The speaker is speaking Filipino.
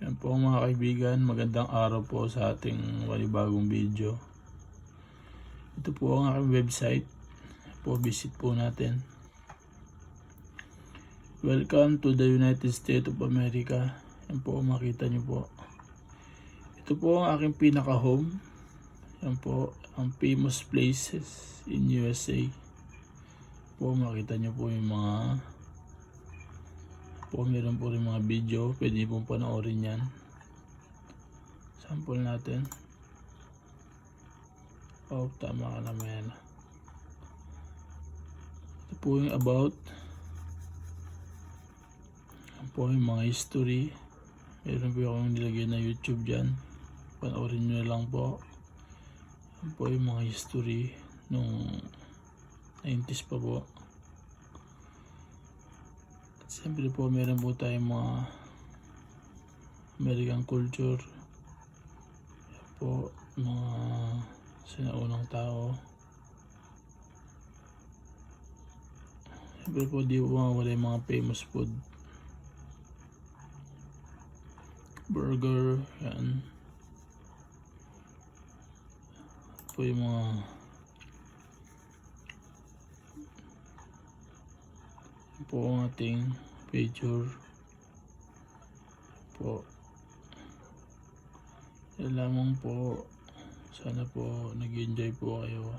Yan po mga kaibigan, magandang araw po sa ating panibagong video. Ito po ang aking website. Po, visit po natin. Welcome to the United States of America. Yan po, makita nyo po. Ito po ang aking pinaka-home. Yan po, ang famous places in USA. Po, makita nyo po yung mga meron po rin mga video, pwede pong panoorin yan. Sample natin. Tama ka naman. Ito po yung about. Yan po yung mga history. Meron po akong nilagay na YouTube dyan, panoorin nyo lang po. Yan po yung mga history nung 90s pa po. Siyempre po meron po tayong mga American culture. Yan po mga sinaunang tao. Siyempre po di po mawala yung mga famous food. Burger, yan. Yan po yung mga po ang ating picture po. Yan lamang po. Sana po nag-enjoy po kayo.